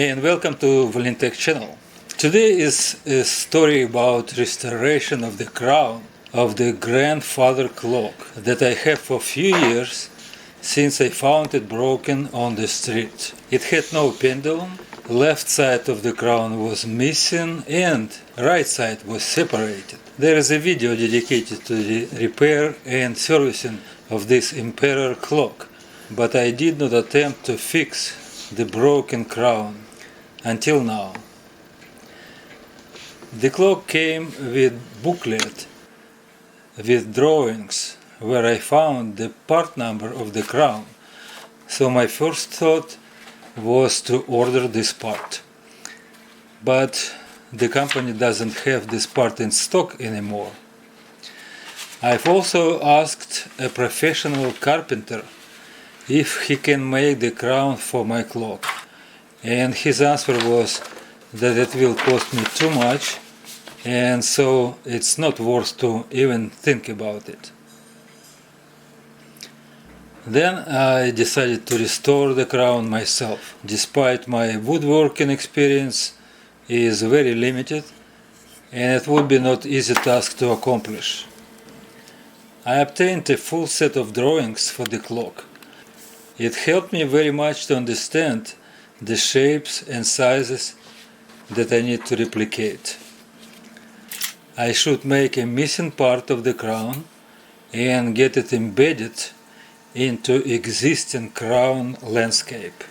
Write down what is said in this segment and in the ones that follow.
and welcome to Valentech channel. Today is a story about restoration of the crown of the grandfather clock that I have for a few years since I found it broken on the street. It had no pendulum, left side of the crown was missing and right side was separated. There is a video dedicated to the repair and servicing of this emperor clock, but I did not attempt to fix the broken crown until now. The clock came with booklet with drawings where I found the part number of the crown, so my first thought was to order this part. But the company doesn't have this part in stock anymore. I've also asked a professional carpenter if he can make the crown for my clock, and his answer was that it will cost me too much, and so it's not worth to even think about it. Then I decided to restore the crown myself. Despite my woodworking experience is very limited, and it would be not easy task to accomplish. I obtained a full set of drawings for the clock. It helped me very much to understand the shapes and sizes that I need to replicate. I should make a missing part of the crown and get it embedded into existing crown landscape.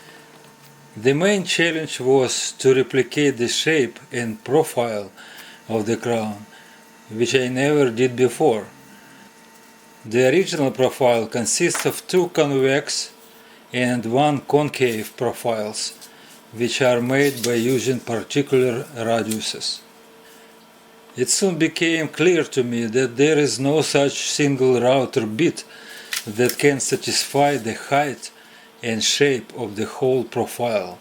The main challenge was to replicate the shape and profile of the crown, which I never did before. The original profile consists of two convex and one concave profiles, which are made by using particular radiuses. It soon became clear to me that there is no such single router bit that can satisfy the height and shape of the whole profile,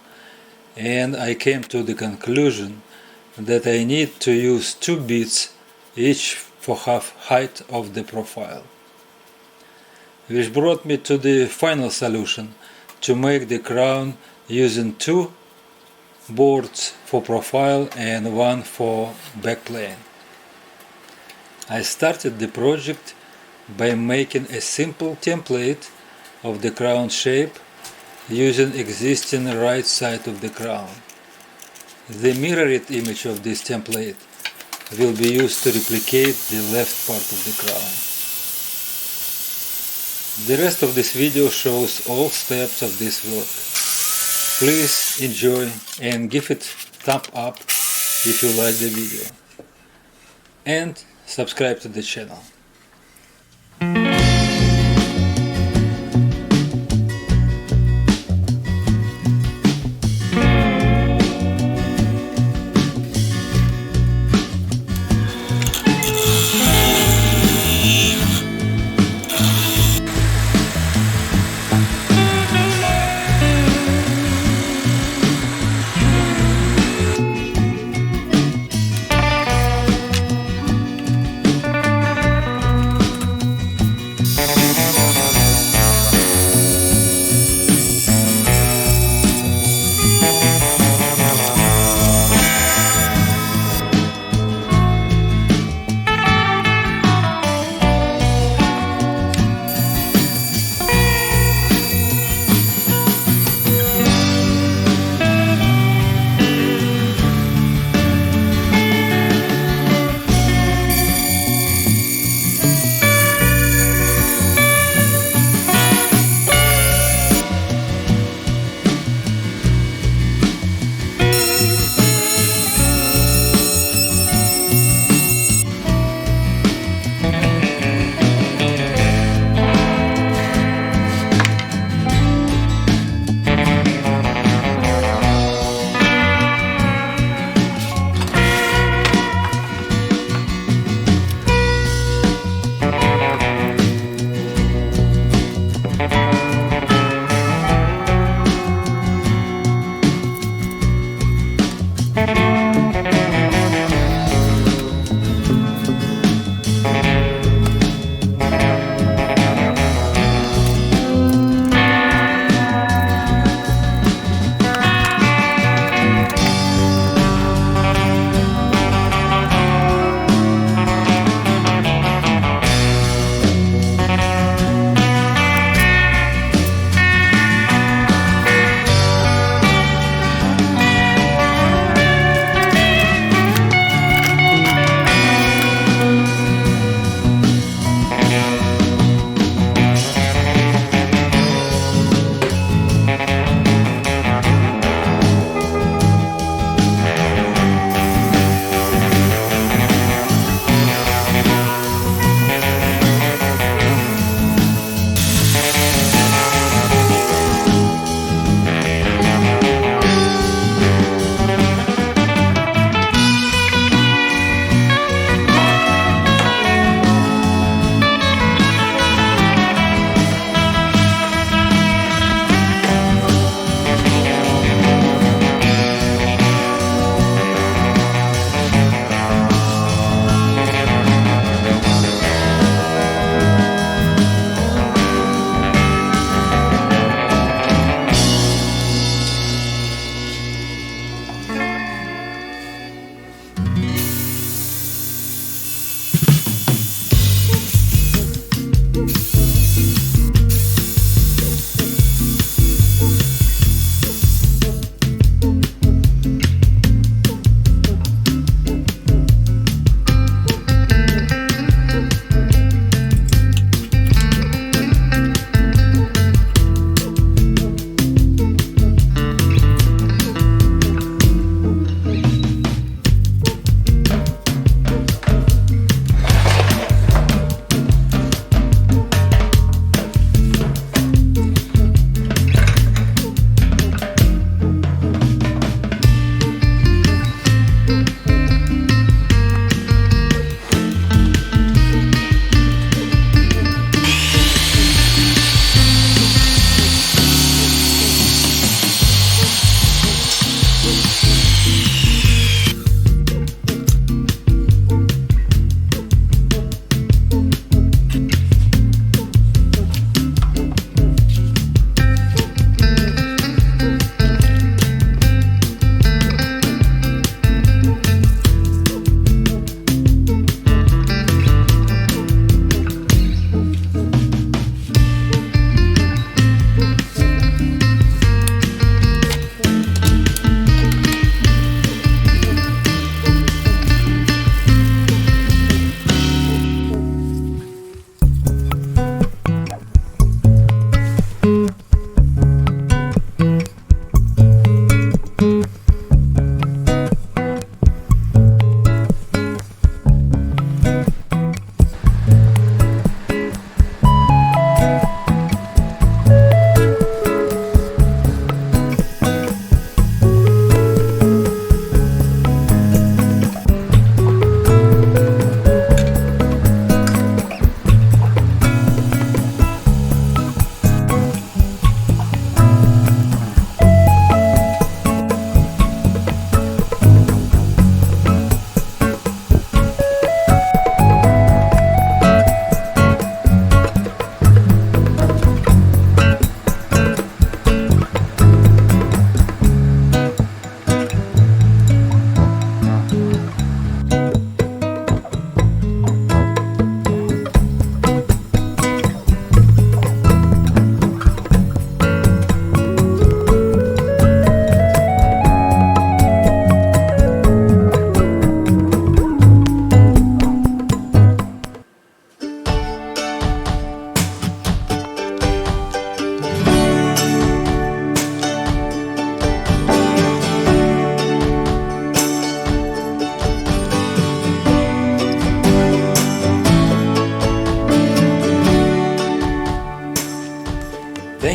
and I came to the conclusion that I need to use two bits each for half height of the profile. Which brought me to the final solution, to make the crown using two boards for profile and one for backplane. I started the project by making a simple template of the crown shape using existing right side of the crown. The mirrored image of this template will be used to replicate the left part of the crown. The rest of this video shows all steps of this work. Please enjoy and give it thumb up if you like the video. And subscribe to the channel.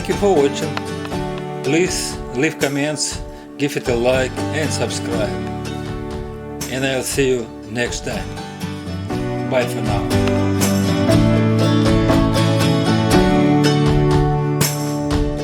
Thank you for watching. Please leave comments, give it a like and subscribe. And I'll see you next time. Bye for now.